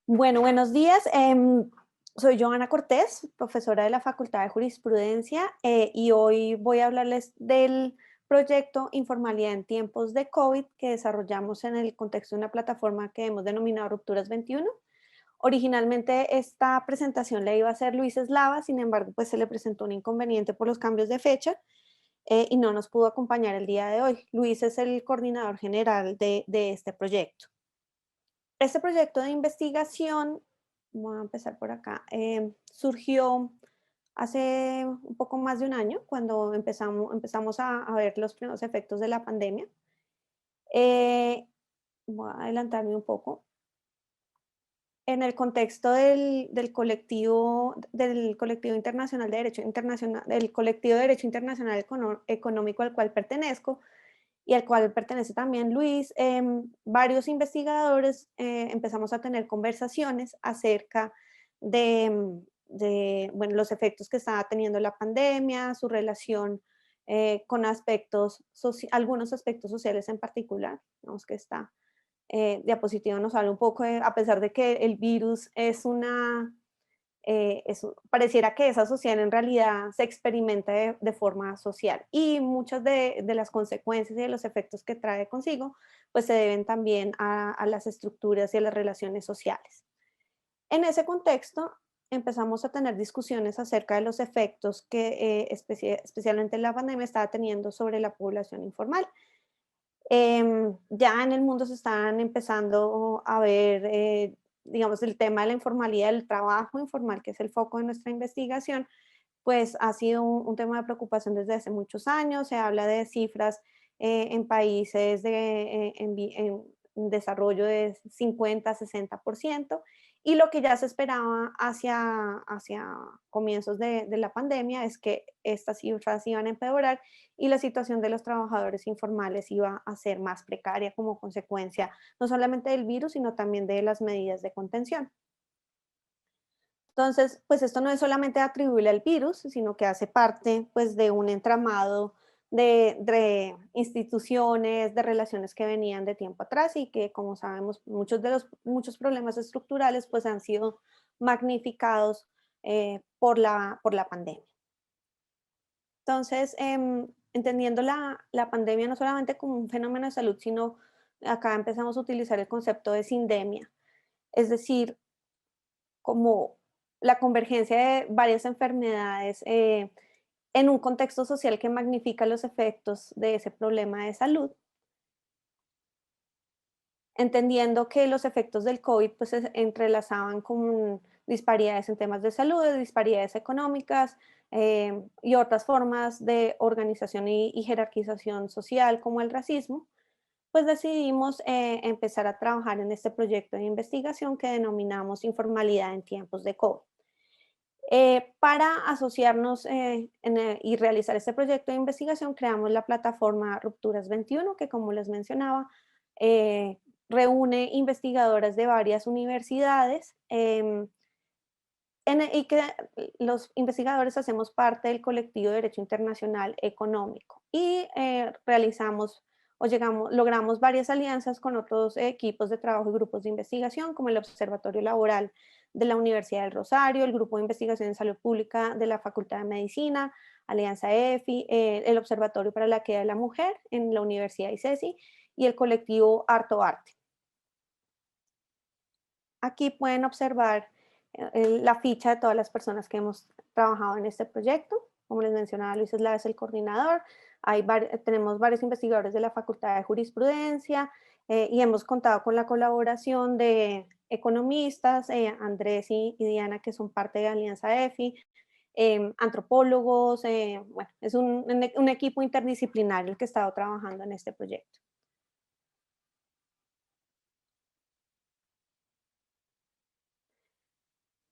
Bueno, buenos días. Soy Joana Cortés, profesora de la Facultad de Jurisprudencia, y hoy voy a hablarles del proyecto Informalidad en tiempos de COVID que desarrollamos en el contexto de una plataforma que hemos denominado Rupturas 21. Originalmente esta presentación la iba a hacer Luis Eslava, sin embargo, pues se le presentó un inconveniente por los cambios de fecha y no nos pudo acompañar el día de hoy. Luis es el coordinador general de este proyecto. Este proyecto de investigación, voy a empezar por acá, surgió hace un poco más de un año, cuando empezamos a ver los primeros efectos de la pandemia. Eh, Voy a adelantarme un poco. En el contexto del colectivo internacional de derecho internacional, del colectivo de derecho internacional económico al cual pertenezco, y al cual pertenece también Luis, varios investigadores empezamos a tener conversaciones acerca bueno, los efectos que estaba teniendo la pandemia, su relación con algunos aspectos sociales en particular. Vemos que esta diapositiva nos habla un poco, a pesar de que el virus pareciera que esa social en realidad se experimenta de forma social, y muchas de las consecuencias y de los efectos que trae consigo, pues se deben también a las estructuras y a las relaciones sociales. En ese contexto empezamos a tener discusiones acerca de los efectos que especialmente la pandemia estaba teniendo sobre la población informal. Ya en el mundo se están empezando a ver, digamos, el tema de la informalidad, el trabajo informal, que es el foco de nuestra investigación, pues ha sido un tema de preocupación desde hace muchos años. Se habla de cifras en países en desarrollo de 50-60%, y lo que ya se esperaba hacia comienzos de la pandemia es que estas cifras iban a empeorar y la situación de los trabajadores informales iba a ser más precaria como consecuencia no solamente del virus, sino también de las medidas de contención. Entonces, pues esto no es solamente atribuible al virus, sino que hace parte, pues, de un entramado de instituciones, de relaciones que venían de tiempo atrás y que, como sabemos, muchos problemas estructurales, pues, han sido magnificados por la pandemia. Entonces, entendiendo la pandemia no solamente como un fenómeno de salud, sino acá empezamos a utilizar el concepto de sindemia, es decir, como la convergencia de varias enfermedades en un contexto social que magnifica los efectos de ese problema de salud, entendiendo que los efectos del COVID pues se entrelazaban con disparidades en temas de salud, disparidades económicas y otras formas de organización y jerarquización social como el racismo. Pues decidimos empezar a trabajar en este proyecto de investigación que denominamos Informalidad en tiempos de COVID. Para asociarnos y realizar este proyecto de investigación, creamos la plataforma Rupturas 21, que, como les mencionaba, eh, reúne investigadoras de varias universidades, y que los investigadores hacemos parte del colectivo de Derecho Internacional Económico, y realizamos logramos varias alianzas con otros equipos de trabajo y grupos de investigación, como el Observatorio Laboral de la Universidad del Rosario, el Grupo de Investigación en Salud Pública de la Facultad de Medicina, Alianza EFI, el Observatorio para la Equidad de la Mujer en la Universidad ICESI y el colectivo Harto Arte. Aquí pueden observar la ficha de todas las personas que hemos trabajado en este proyecto. Como les mencionaba, Luis Eslava es el coordinador. Tenemos varios investigadores de la Facultad de Jurisprudencia y hemos contado con la colaboración de economistas, Andrés y Diana, que son parte de Alianza EFI, antropólogos. Bueno, es un equipo interdisciplinario el que ha estado trabajando en este proyecto.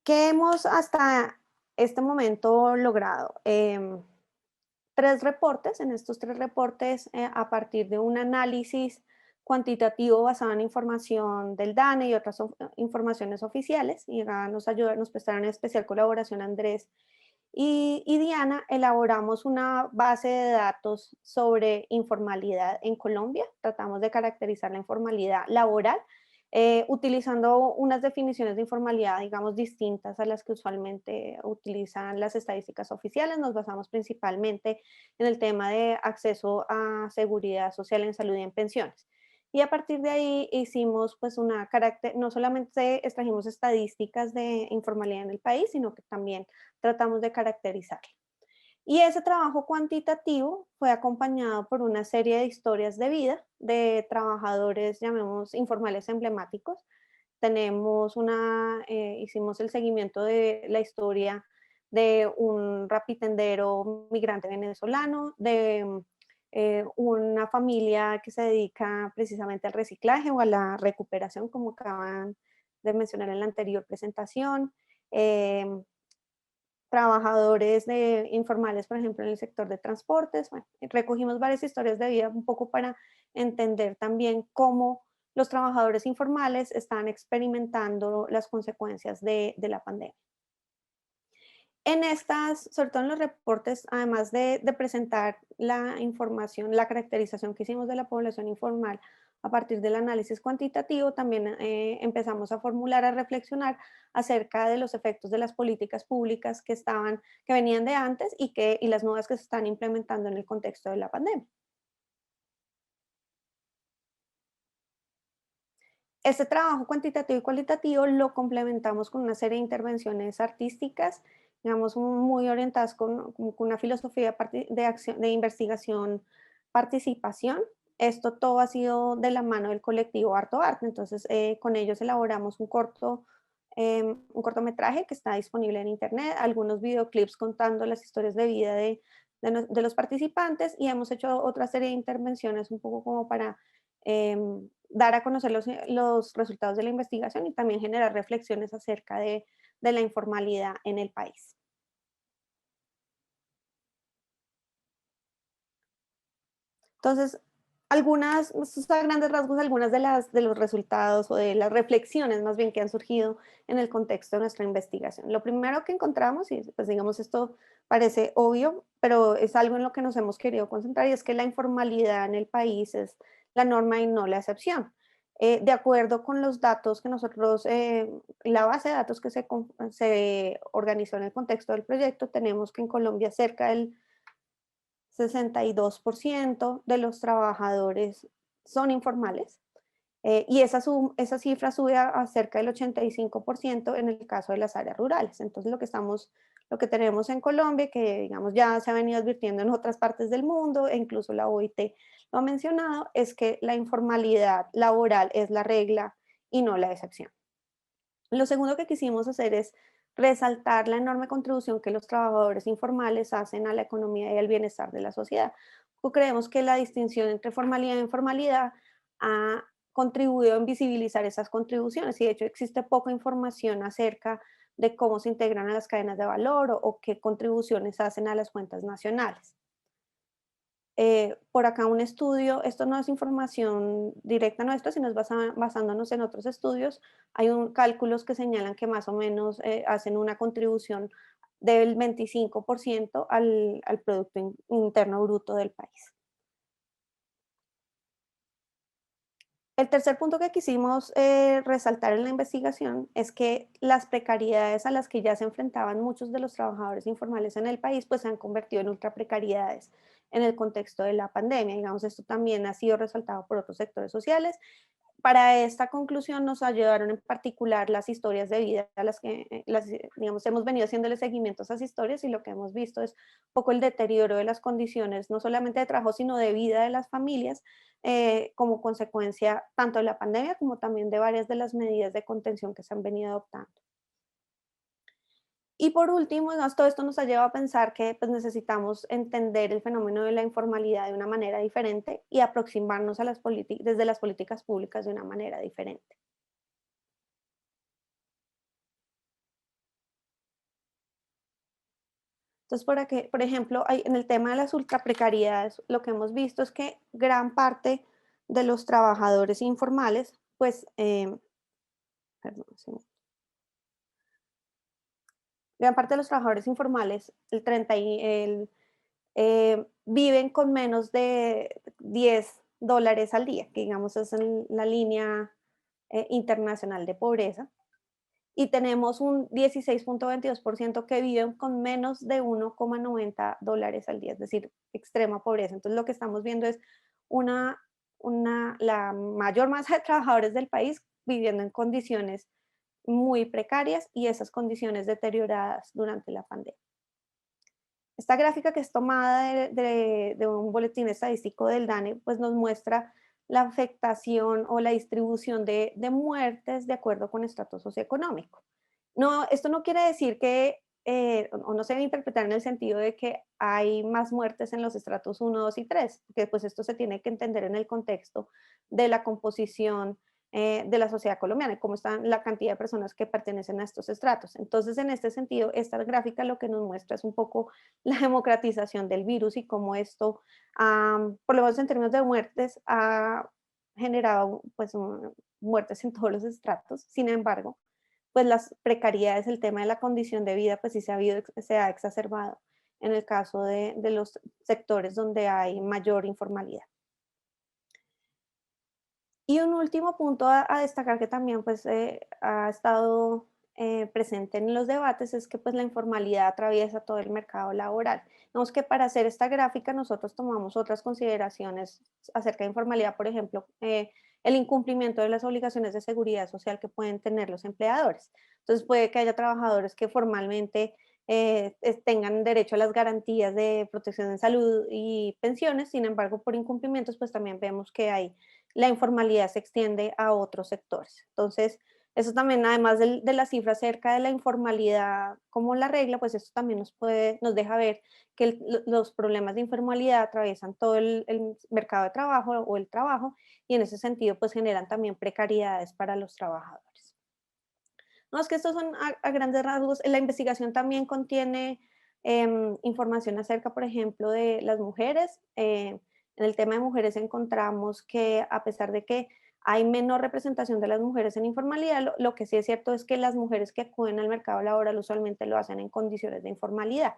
¿Qué hemos hasta este momento logrado? 3 reportes. En estos 3 reportes, a partir de un análisis cuantitativo basado en información del DANE y otras informaciones oficiales, y acá nos prestaron especial colaboración Andrés y Diana, elaboramos una base de datos sobre informalidad en Colombia. Tratamos de caracterizar la informalidad laboral utilizando unas definiciones de informalidad, digamos, distintas a las que usualmente utilizan las estadísticas oficiales. Nos basamos principalmente en el tema de acceso a seguridad social en salud y en pensiones. Y a partir de ahí hicimos pues una carácter, no solamente extrajimos estadísticas de informalidad en el país, sino que también tratamos de caracterizarla. Y ese trabajo cuantitativo fue acompañado por una serie de historias de vida de trabajadores, llamemos informales emblemáticos. Hicimos el seguimiento de la historia de un rapitendero migrante venezolano, de una familia que se dedica precisamente al reciclaje o a la recuperación, como acaban de mencionar en la anterior presentación. em, Trabajadores informales, por ejemplo, en el sector de transportes. Bueno, recogimos varias historias de vida un poco para entender también cómo los trabajadores informales están experimentando las consecuencias de la pandemia. En estas, sobre todo en los reportes, además de presentar la información, la caracterización que hicimos de la población informal a partir del análisis cuantitativo, también empezamos a formular, a reflexionar acerca de los efectos de las políticas públicas que venían de antes y las nuevas que se están implementando en el contexto de la pandemia. Este trabajo cuantitativo y cualitativo lo complementamos con una serie de intervenciones artísticas, digamos, muy orientadas con una filosofía de investigación, participación. Esto todo ha sido de la mano del colectivo Arto Arte. Entonces, con ellos elaboramos un cortometraje que está disponible en internet, algunos videoclips contando las historias de vida de los participantes, y hemos hecho otra serie de intervenciones un poco como para dar a conocer los resultados de la investigación y también generar reflexiones acerca de la informalidad en el país. Entonces, estos a grandes rasgos, algunas de los resultados o de las reflexiones más bien que han surgido en el contexto de nuestra investigación. Lo primero que encontramos, y pues digamos esto parece obvio, pero es algo en lo que nos hemos querido concentrar, y es que la informalidad en el país es la norma y no la excepción. De acuerdo con los datos que la base de datos que se organizó en el contexto del proyecto, tenemos que en Colombia cerca del 62% de los trabajadores son informales, y esa cifra sube a cerca del 85% en el caso de las áreas rurales. Entonces, lo que tenemos en Colombia, que digamos ya se ha venido advirtiendo en otras partes del mundo, e incluso la OIT lo ha mencionado, es que la informalidad laboral es la regla y no la excepción. Lo segundo que quisimos hacer es resaltar la enorme contribución que los trabajadores informales hacen a la economía y al bienestar de la sociedad. Creemos que la distinción entre formalidad e informalidad ha contribuido en visibilizar esas contribuciones, y de hecho existe poca información acerca de cómo se integran a las cadenas de valor o qué contribuciones hacen a las cuentas nacionales. Por acá un estudio, esto no es información directa nuestra, sino es basándonos en otros estudios. Hay cálculos que señalan que más o menos hacen una contribución del 25% al Producto Interno Bruto del país. El tercer punto que quisimos resaltar en la investigación es que las precariedades a las que ya se enfrentaban muchos de los trabajadores informales en el país, pues se han convertido en ultraprecariedades en el contexto de la pandemia. Digamos, esto también ha sido resaltado por otros sectores sociales. Para esta conclusión nos ayudaron en particular las historias de vida a las que, digamos, hemos venido haciéndole seguimiento a esas historias, y lo que hemos visto es un poco el deterioro de las condiciones, no solamente de trabajo, sino de vida de las familias, como consecuencia tanto de la pandemia como también de varias de las medidas de contención que se han venido adoptando. Y por último, digamos, todo esto nos ha llevado a pensar que pues, necesitamos entender el fenómeno de la informalidad de una manera diferente y aproximarnos a desde las políticas públicas de una manera diferente. Entonces, por ejemplo, en el tema de las ultraprecariedades, lo que hemos visto es que gran parte de los trabajadores informales, pues, perdón, sí, gran parte de los trabajadores informales, viven con menos de $10 al día, que digamos es la línea Internacional de Pobreza, y tenemos un 16.22% que viven con menos de $1,90 al día, es decir, extrema pobreza. Entonces, lo que estamos viendo es una, la mayor masa de trabajadores del país viviendo en condiciones muy precarias y esas condiciones deterioradas durante la pandemia. Esta gráfica, que es tomada de un boletín estadístico del DANE, pues nos muestra la afectación o la distribución de muertes de acuerdo con estrato socioeconómico. No, esto no quiere decir que, o no se debe interpretar en el sentido de que hay más muertes en los estratos 1, 2 y 3, porque pues esto se tiene que entender en el contexto de la composición de la sociedad colombiana y cómo está la cantidad de personas que pertenecen a estos estratos. Entonces, en este sentido, esta gráfica lo que nos muestra es un poco la democratización del virus y cómo esto, por lo menos en términos de muertes, ha generado pues muertes en todos los estratos. Sin embargo, pues las precariedades, el tema de la condición de vida, pues sí se ha exacerbado en el caso de los sectores donde hay mayor informalidad. Y un último punto a destacar que también pues, ha estado presente en los debates es que pues, la informalidad atraviesa todo el mercado laboral. Vemos que para hacer esta gráfica nosotros tomamos otras consideraciones acerca de informalidad, por ejemplo, el incumplimiento de las obligaciones de seguridad social que pueden tener los empleadores. Entonces puede que haya trabajadores que formalmente tengan derecho a las garantías de protección de salud y pensiones, sin embargo, por incumplimientos, pues también vemos que hay la informalidad se extiende a otros sectores. Entonces, eso también, además de la cifra acerca de la informalidad como la regla, pues esto también nos deja ver que los problemas de informalidad atraviesan todo el mercado de trabajo o el trabajo, y en ese sentido, pues generan también precariedades para los trabajadores. No, es que estos son a grandes rasgos. La investigación también contiene información acerca, por ejemplo, de las mujeres. En el tema de mujeres encontramos que a pesar de que hay menor representación de las mujeres en informalidad, lo que sí es cierto es que las mujeres que acuden al mercado laboral usualmente lo hacen en condiciones de informalidad.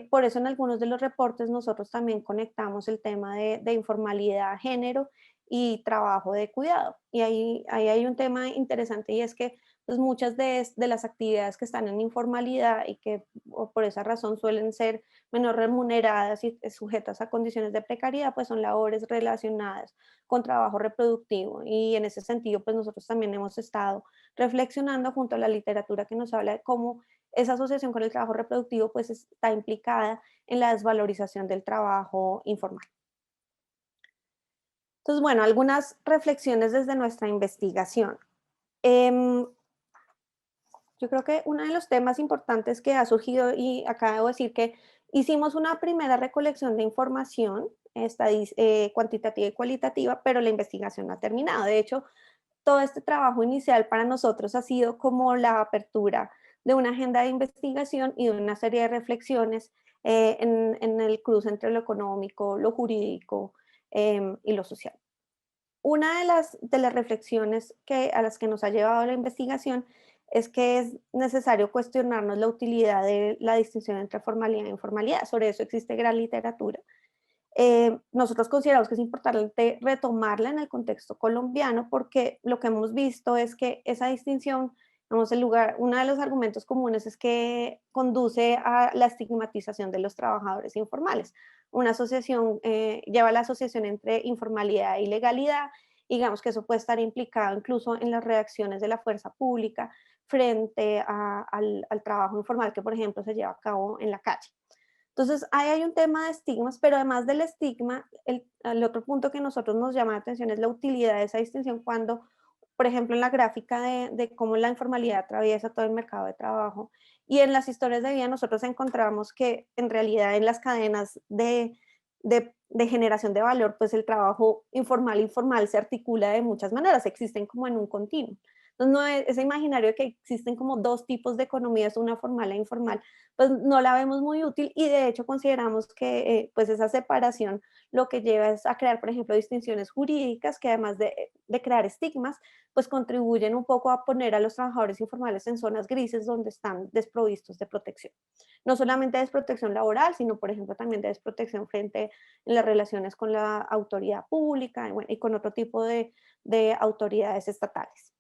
Por eso en algunos de los reportes nosotros también conectamos el tema de informalidad, género y trabajo de cuidado. Y ahí hay un tema interesante, y es que pues muchas de las actividades que están en informalidad y que por esa razón suelen ser menos remuneradas y sujetas a condiciones de precariedad, pues son labores relacionadas con trabajo reproductivo. Y en ese sentido, pues nosotros también hemos estado reflexionando junto a la literatura que nos habla de cómo esa asociación con el trabajo reproductivo pues está implicada en la desvalorización del trabajo informal. Entonces, bueno, algunas reflexiones desde nuestra investigación. Em, yo creo que uno de los temas importantes que ha surgido, y acá debo decir que hicimos una primera recolección de información cuantitativa y cualitativa, pero la investigación no ha terminado. De hecho, todo este trabajo inicial para nosotros ha sido como la apertura de una agenda de investigación y de una serie de reflexiones en el cruce entre lo económico, lo jurídico y lo social. Una de las reflexiones a las que nos ha llevado la investigación es que es necesario cuestionarnos la utilidad de la distinción entre formalidad e informalidad. Sobre eso existe gran literatura. Nosotros consideramos que es importante retomarla en el contexto colombiano, porque lo que hemos visto es que esa distinción, vamos, uno de los argumentos comunes es que conduce a la estigmatización de los trabajadores informales. Una asociación lleva a la asociación entre informalidad y legalidad, y digamos que eso puede estar implicado incluso en las reacciones de la fuerza pública frente al trabajo informal que, por ejemplo, se lleva a cabo en la calle. Entonces, ahí hay un tema de estigmas, pero además del estigma, el otro punto que a nosotros nos llama la atención es la utilidad de esa distinción cuando, por ejemplo, en la gráfica de cómo la informalidad atraviesa todo el mercado de trabajo y en las historias de vida nosotros encontramos que en realidad en las cadenas de generación de valor, pues el trabajo informal e informal se articula de muchas maneras, existen como en un continuo. Entonces, no es, ese imaginario de que existen como dos tipos de economías, una formal e informal, pues no la vemos muy útil y de hecho consideramos que pues esa separación lo que lleva es a crear, por ejemplo, distinciones jurídicas que además de crear estigmas, pues contribuyen un poco a poner a los trabajadores informales en zonas grises donde están desprovistos de protección. No solamente desprotección laboral, sino, por ejemplo, también de desprotección frente en las relaciones con la autoridad pública y, bueno, y con otro tipo de autoridades estatales.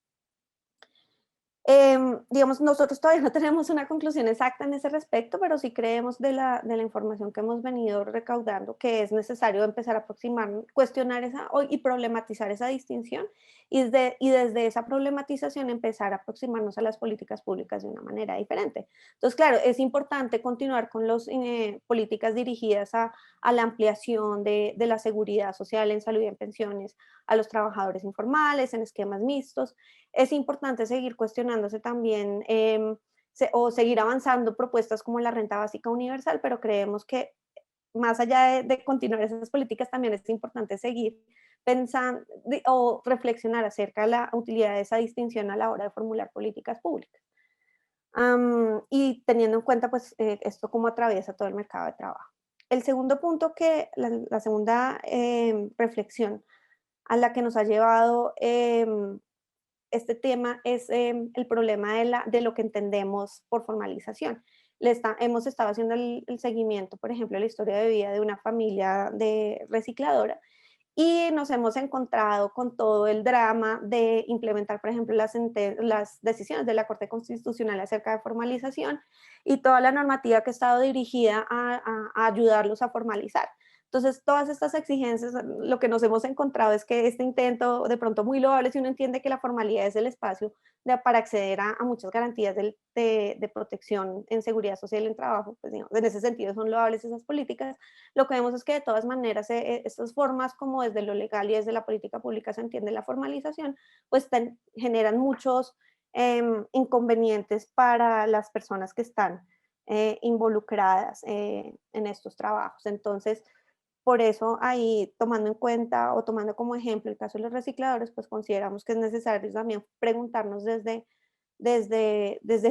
Digamos, nosotros todavía no tenemos una conclusión exacta en ese respecto, pero sí creemos de la información que hemos venido recaudando que es necesario empezar a aproximar, cuestionar y problematizar esa distinción y desde esa problematización empezar a aproximarnos a las políticas públicas de una manera diferente. Entonces, claro, es importante continuar con las políticas dirigidas a la ampliación de la seguridad social en salud y en pensiones, a los trabajadores informales, en esquemas mixtos. Es importante seguir cuestionándose también o seguir avanzando propuestas como la renta básica universal, pero creemos que más allá de continuar esas políticas, también es importante seguir pensando o reflexionar acerca de la utilidad de esa distinción a la hora de formular políticas públicas. Y teniendo en cuenta pues esto cómo atraviesa todo el mercado de trabajo. El segundo punto la segunda reflexión a la que nos ha llevado este tema es el problema de lo que entendemos por formalización. Hemos estado haciendo el seguimiento, por ejemplo, la historia de vida de una familia de recicladora y nos hemos encontrado con todo el drama de implementar, por ejemplo, las decisiones de la Corte Constitucional acerca de formalización y toda la normativa que ha estado dirigida a ayudarlos a formalizar. Entonces, todas estas exigencias, lo que nos hemos encontrado es que este intento, de pronto muy loable, si uno entiende que la formalidad es el espacio para acceder a muchas garantías de protección en seguridad social y en trabajo, pues digamos, en ese sentido son loables esas políticas. Lo que vemos es que de todas maneras estas formas, como desde lo legal y desde la política pública se entiende la formalización, pues generan muchos inconvenientes para las personas que están involucradas en estos trabajos. Entonces, por eso ahí, tomando en cuenta o tomando como ejemplo el caso de los recicladores, pues consideramos que es necesario también preguntarnos desde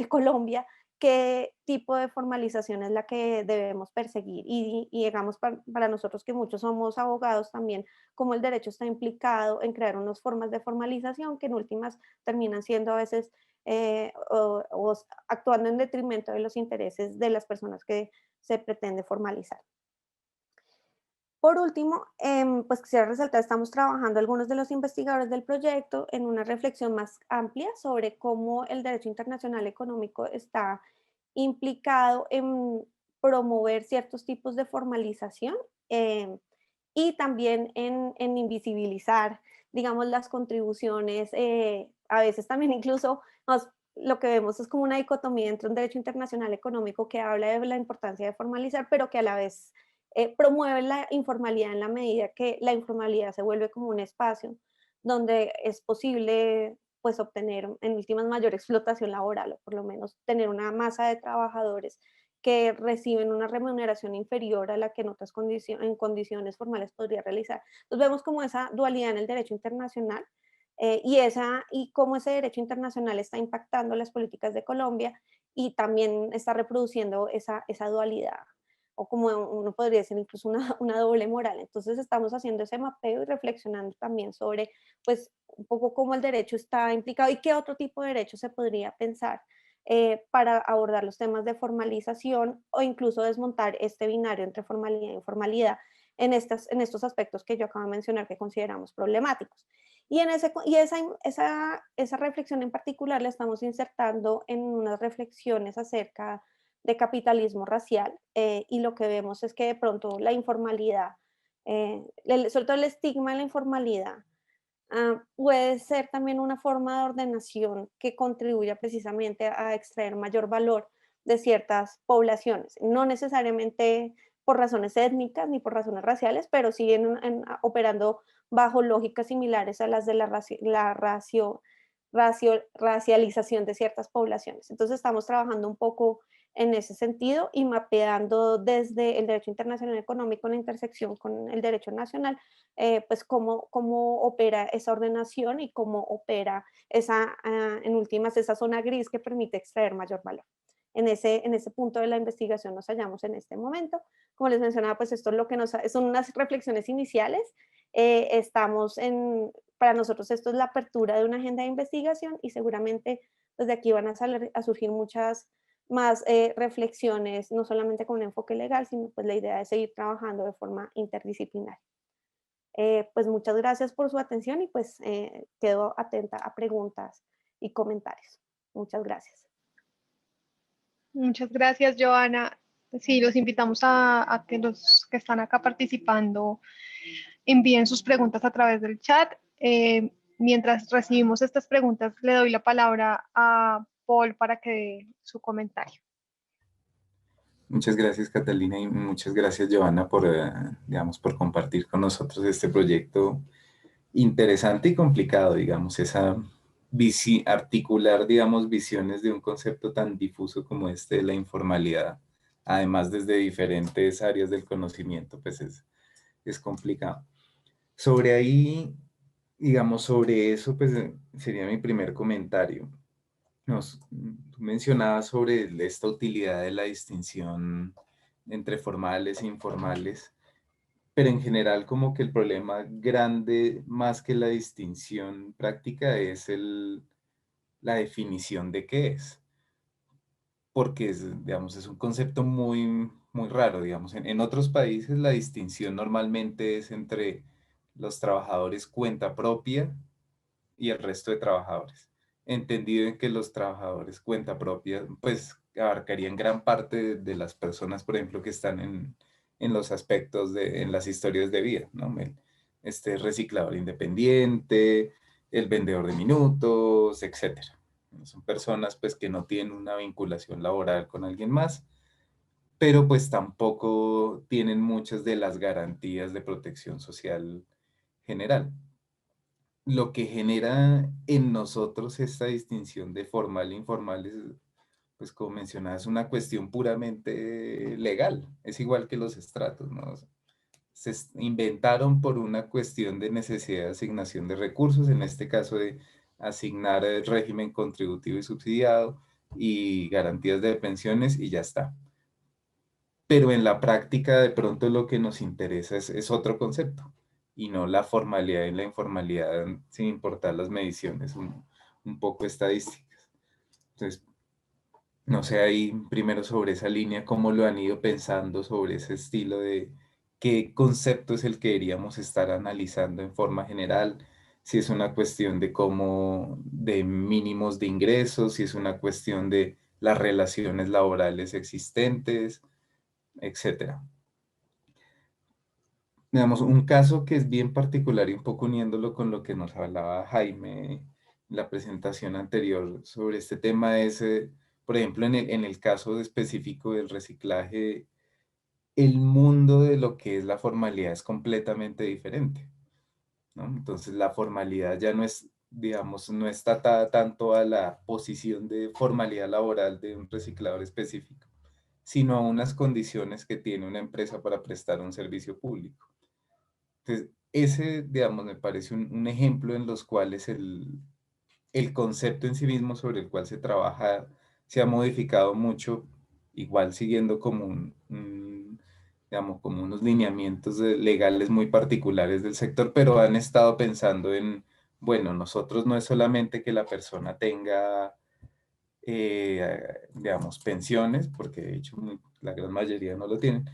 Colombia qué tipo de formalización es la que debemos perseguir. Y digamos, para nosotros que muchos somos abogados también, cómo el derecho está implicado en crear unas formas de formalización que en últimas terminan siendo a veces actuando en detrimento de los intereses de las personas que se pretende formalizar. Por último, pues quisiera resaltar, estamos trabajando algunos de los investigadores del proyecto en una reflexión más amplia sobre cómo el derecho internacional económico está implicado en promover ciertos tipos de formalización y también en invisibilizar, digamos, las contribuciones, a veces también incluso lo que vemos es como una dicotomía entre un derecho internacional económico que habla de la importancia de formalizar, pero que a la vez promueve la informalidad en la medida que la informalidad se vuelve como un espacio donde es posible pues obtener en últimas mayor explotación laboral o por lo menos tener una masa de trabajadores que reciben una remuneración inferior a la que en condiciones formales podría realizar. Entonces vemos como esa dualidad en el derecho internacional y cómo ese derecho internacional está impactando las políticas de Colombia y también está reproduciendo esa dualidad o como uno podría decir incluso una doble moral. Entonces estamos haciendo ese mapeo y reflexionando también sobre pues un poco cómo el derecho está implicado y qué otro tipo de derecho se podría pensar para abordar los temas de formalización o incluso desmontar este binario entre formalidad e informalidad en estos aspectos que yo acabo de mencionar que consideramos problemáticos. Esa reflexión en particular la estamos insertando en unas reflexiones acerca de capitalismo racial y lo que vemos es que de pronto la informalidad, sobre todo el estigma de la informalidad, puede ser también una forma de ordenación que contribuya precisamente a extraer mayor valor de ciertas poblaciones, no necesariamente por razones étnicas ni por razones raciales, pero sí operando bajo lógicas similares a las de racialización de ciertas poblaciones. Entonces estamos trabajando un poco en ese sentido y mapeando desde el derecho internacional económico en la intersección con el derecho nacional, pues cómo opera esa ordenación y cómo opera esa, en últimas, esa zona gris que permite extraer mayor valor. En ese punto de la investigación nos hallamos en este momento. Como les mencionaba, pues esto es lo que son unas reflexiones iniciales. Para nosotros esto es la apertura de una agenda de investigación y seguramente pues de aquí van a surgir muchas más reflexiones, no solamente con un enfoque legal, sino pues la idea es seguir trabajando de forma interdisciplinaria. Pues muchas gracias por su atención y pues quedo atenta a preguntas y comentarios. Muchas gracias. Muchas gracias, Joana. Sí, los invitamos a que los que están acá participando envíen sus preguntas a través del chat. Mientras recibimos estas preguntas, le doy la palabra a Paul para que dé su comentario. Muchas gracias, Catalina, y muchas gracias, Joana, por, digamos, por compartir con nosotros este proyecto interesante y complicado, digamos, articular, digamos, visiones de un concepto tan difuso como este de la informalidad, además desde diferentes áreas del conocimiento, pues es complicado. Sobre ahí, digamos, sobre eso, pues sería mi primer comentario. Tú mencionabas sobre esta utilidad de la distinción entre formales e informales, pero en general como que el problema grande más que la distinción práctica es la definición de qué es, porque digamos, es un concepto muy, muy raro, digamos. En otros países la distinción normalmente es entre los trabajadores cuenta propia y el resto de trabajadores. Entendido en que los trabajadores cuenta propia, pues abarcarían gran parte de las personas, por ejemplo, que están en los aspectos en las historias de vida, ¿no? Este reciclador independiente, el vendedor de minutos, etcétera. Son personas pues que no tienen una vinculación laboral con alguien más, pero pues tampoco tienen muchas de las garantías de protección social general. Lo que genera en nosotros esta distinción de formal e informal es, pues como mencionaba, es una cuestión puramente legal. Es igual que los estratos, ¿no? Inventaron por una cuestión de necesidad de asignación de recursos, en este caso de asignar el régimen contributivo y subsidiado y garantías de pensiones y ya está. Pero en la práctica de pronto lo que nos interesa es otro concepto y no la formalidad y la informalidad sin importar las mediciones un poco estadísticas. Entonces, no sé ahí primero sobre esa línea, cómo lo han ido pensando sobre ese estilo de qué concepto es el que deberíamos estar analizando en forma general, si es una cuestión de cómo, de mínimos de ingresos, si es una cuestión de las relaciones laborales existentes, etcétera. Digamos, un caso que es bien particular y un poco uniéndolo con lo que nos hablaba Jaime en la presentación anterior sobre este tema es, por ejemplo, en el caso específico del reciclaje, el mundo de lo que es la formalidad es completamente diferente, ¿no? Entonces la formalidad ya no es, digamos, no está atada tanto a la posición de formalidad laboral de un reciclador específico, sino a unas condiciones que tiene una empresa para prestar un servicio público. Entonces, ese, digamos, me parece un ejemplo en los cuales el concepto en sí mismo sobre el cual se trabaja se ha modificado mucho, igual siguiendo como digamos, como unos lineamientos legales muy particulares del sector, pero han estado pensando en, bueno, nosotros no es solamente que la persona tenga, digamos, pensiones, porque de hecho la gran mayoría no lo tienen,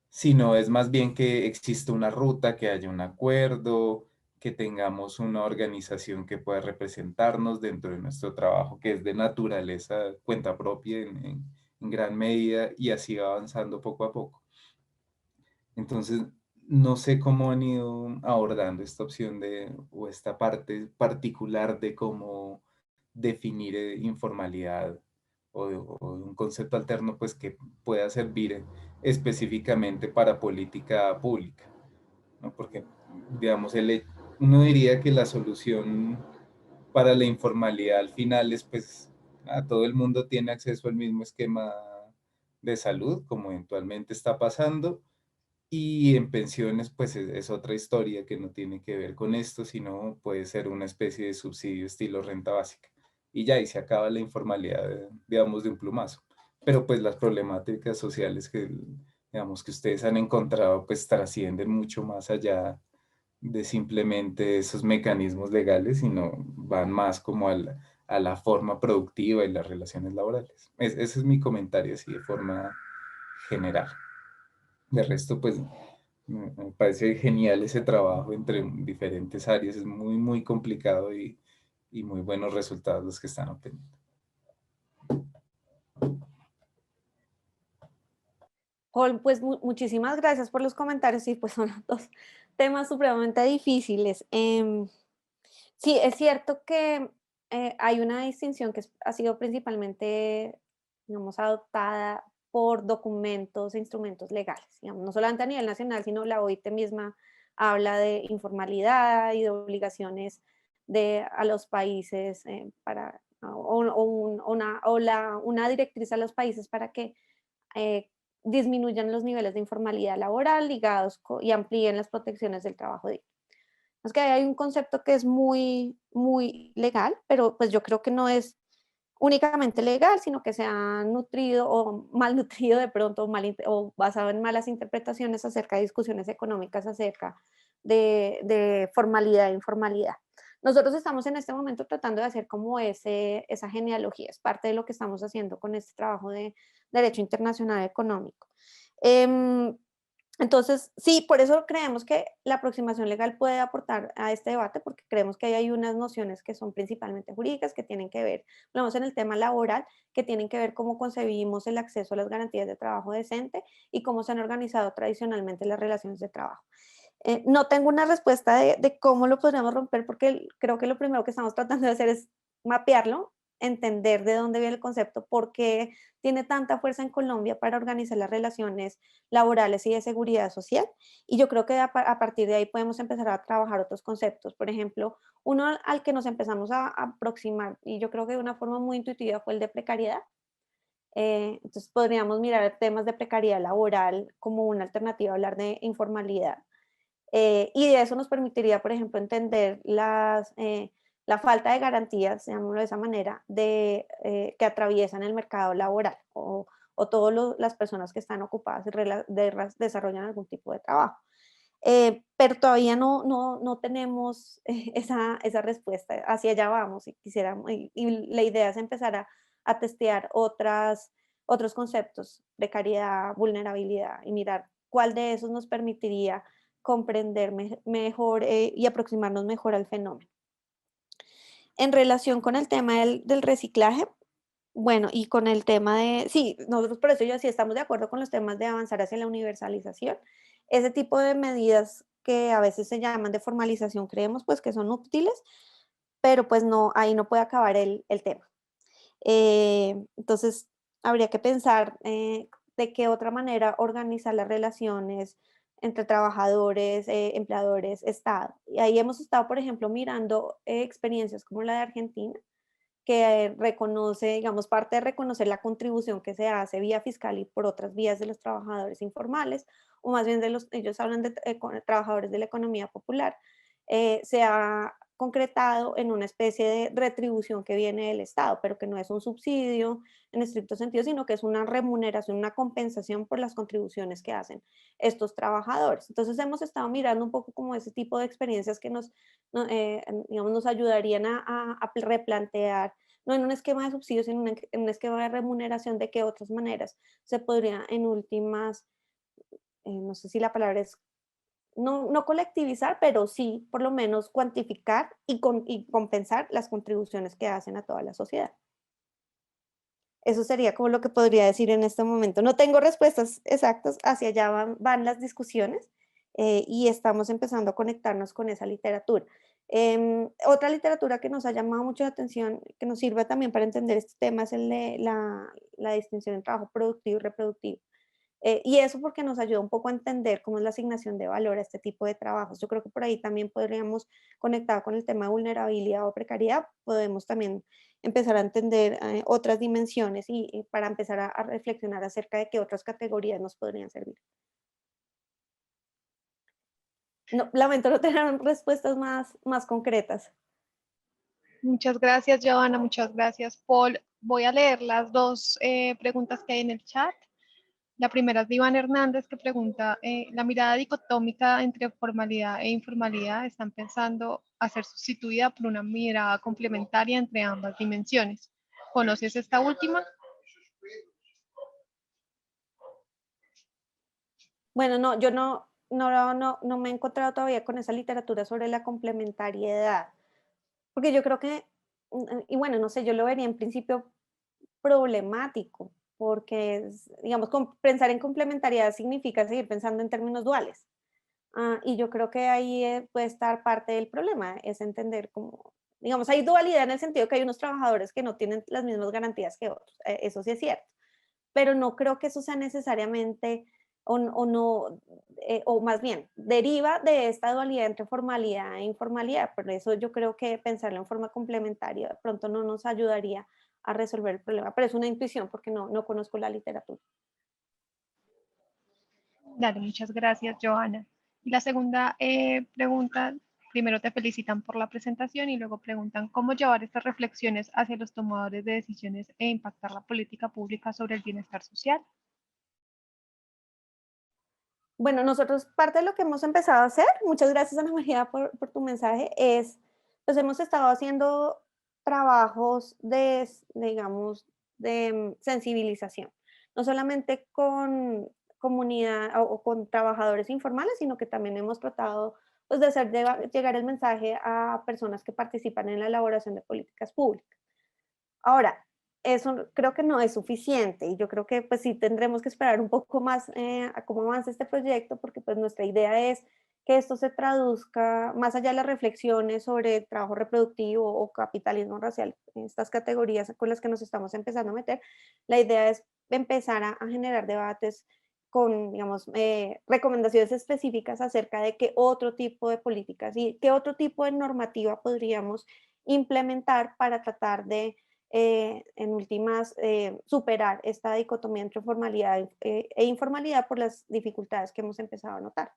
sino es más bien que exista una ruta, que haya un acuerdo, que tengamos una organización que pueda representarnos dentro de nuestro trabajo, que es de naturaleza cuenta propia en gran medida, y así va avanzando poco a poco. Entonces, no sé cómo han ido abordando esta opción o esta parte particular de cómo definir informalidad o un concepto alterno pues que pueda servir específicamente para política pública, ¿no? Porque, digamos, uno diría que la solución para la informalidad al final es pues todo el mundo tiene acceso al mismo esquema de salud, como eventualmente está pasando, y en pensiones, pues es otra historia que no tiene que ver con esto, sino puede ser una especie de subsidio estilo renta básica. Y ya ahí se acaba la informalidad, digamos, de un plumazo. Pero pues las problemáticas sociales que, digamos, que ustedes han encontrado, pues trascienden mucho más allá de simplemente esos mecanismos legales, sino van más como a la forma productiva y las relaciones laborales. Ese es mi comentario así de forma general. De resto, pues me parece genial ese trabajo entre diferentes áreas, es muy, muy complicado y muy buenos resultados los que están obteniendo. Paul, pues muchísimas gracias por los comentarios y pues son dos temas supremamente difíciles. Sí, es cierto que hay una distinción que ha sido principalmente, digamos, adoptada por documentos e instrumentos legales, digamos, no solamente a nivel nacional, sino la OIT misma habla de informalidad y de obligaciones a los países una directriz a los países para que eh, disminuyan los niveles de informalidad laboral ligados y amplíen las protecciones del trabajo digno. Es que hay un concepto que es muy, muy legal, pero pues yo creo que no es únicamente legal, sino que se ha nutrido o mal nutrido de pronto o basado en malas interpretaciones acerca de discusiones económicas acerca de formalidad e informalidad. Nosotros estamos en este momento tratando de hacer como esa genealogía, es parte de lo que estamos haciendo con este trabajo de Derecho Internacional Económico. Em, entonces, sí, por eso creemos que la aproximación legal puede aportar a este debate, porque creemos que hay unas nociones que son principalmente jurídicas, que tienen que ver, hablamos en el tema laboral, que tienen que ver cómo concebimos el acceso a las garantías de trabajo decente y cómo se han organizado tradicionalmente las relaciones de trabajo. No tengo una respuesta de cómo lo podríamos romper, porque creo que lo primero que estamos tratando de hacer es mapearlo, entender de dónde viene el concepto, por qué tiene tanta fuerza en Colombia para organizar las relaciones laborales y de seguridad social. Y yo creo que a partir de ahí podemos empezar a trabajar otros conceptos. Por ejemplo, uno al que nos empezamos a aproximar, y yo creo que de una forma muy intuitiva, fue el de precariedad. Entonces podríamos mirar temas de precariedad laboral como una alternativa a hablar de informalidad. Y de eso nos permitiría, por ejemplo, entender la falta de garantías, llamémoslo de esa manera, que atraviesan el mercado laboral o todas las personas que están ocupadas y desarrollan algún tipo de trabajo. Pero todavía no tenemos esa respuesta, hacia allá vamos y quisiéramos, y la idea es empezar a testear otros conceptos, precariedad, vulnerabilidad, y mirar cuál de esos nos permitiría comprender mejor y aproximarnos mejor al fenómeno. En relación con el tema del reciclaje, bueno, y con el tema sí, nosotros por eso yo sí estamos de acuerdo con los temas de avanzar hacia la universalización. Ese tipo de medidas que a veces se llaman de formalización, creemos pues que son útiles, pero pues no, ahí no puede acabar el tema. Entonces, habría que pensar de qué otra manera organizar las relaciones entre trabajadores, empleadores, Estado. Y ahí hemos estado, por ejemplo, mirando experiencias como la de Argentina, que reconoce, digamos, parte de reconocer la contribución que se hace vía fiscal y por otras vías de los trabajadores informales, o más bien ellos hablan de trabajadores de la economía popular, se ha concretado en una especie de retribución que viene del Estado, pero que no es un subsidio en estricto sentido, sino que es una remuneración, una compensación por las contribuciones que hacen estos trabajadores. Entonces hemos estado mirando un poco como ese tipo de experiencias que digamos, nos ayudarían a replantear, no en un esquema de subsidios, sino en un esquema de remuneración, de qué otras maneras se podría en últimas, no sé si la palabra es no colectivizar, pero sí por lo menos cuantificar y compensar las contribuciones que hacen a toda la sociedad. Eso sería como lo que podría decir en este momento. No tengo respuestas exactas, hacia allá van las discusiones y estamos empezando a conectarnos con esa literatura. Otra literatura que nos ha llamado mucho la atención, que nos sirve también para entender este tema, es el de la distinción entre trabajo productivo y reproductivo. Y eso porque nos ayuda un poco a entender cómo es la asignación de valor a este tipo de trabajos. Yo creo que por ahí también podríamos conectar con el tema de vulnerabilidad o precariedad, podemos también empezar a entender otras dimensiones y para empezar a reflexionar acerca de qué otras categorías nos podrían servir. No, lamento no tener respuestas más concretas. Muchas gracias, Joana. Muchas gracias, Paul. Voy a leer las dos preguntas que hay en el chat. La primera es de Iván Hernández, que pregunta, la mirada dicotómica entre formalidad e informalidad están pensando a ser sustituida por una mirada complementaria entre ambas dimensiones. ¿Conoces esta última? Bueno, no, yo no me he encontrado todavía con esa literatura sobre la complementariedad, porque yo creo que, y bueno, no sé, yo lo vería en principio problemático, porque, digamos, pensar en complementariedad significa seguir pensando en términos duales. Y yo creo que ahí puede estar parte del problema, es entender cómo, digamos, hay dualidad en el sentido que hay unos trabajadores que no tienen las mismas garantías que otros, eso sí es cierto, pero no creo que eso sea necesariamente, o no, o más bien, deriva de esta dualidad entre formalidad e informalidad, por eso yo creo que pensarlo en forma complementaria de pronto no nos ayudaría a resolver el problema, pero es una intuición porque no conozco la literatura. Dale, muchas gracias, Joana. Y la segunda pregunta, primero te felicitan por la presentación y luego preguntan cómo llevar estas reflexiones hacia los tomadores de decisiones e impactar la política pública sobre el bienestar social. Bueno, nosotros parte de lo que hemos empezado a hacer, muchas gracias Ana María por tu mensaje, es, pues hemos estado haciendo trabajos digamos, de sensibilización, no solamente con comunidad o con trabajadores informales, sino que también hemos tratado pues, de hacer llegar el mensaje a personas que participan en la elaboración de políticas públicas. Ahora, eso creo que no es suficiente y yo creo que pues sí tendremos que esperar un poco más a cómo avanza este proyecto porque pues nuestra idea es que esto se traduzca más allá de las reflexiones sobre trabajo reproductivo o capitalismo racial, estas categorías con las que nos estamos empezando a meter, la idea es empezar a generar debates con, digamos, recomendaciones específicas acerca de qué otro tipo de políticas y qué otro tipo de normativa podríamos implementar para tratar de en últimas, superar esta dicotomía entre formalidad e informalidad por las dificultades que hemos empezado a notar.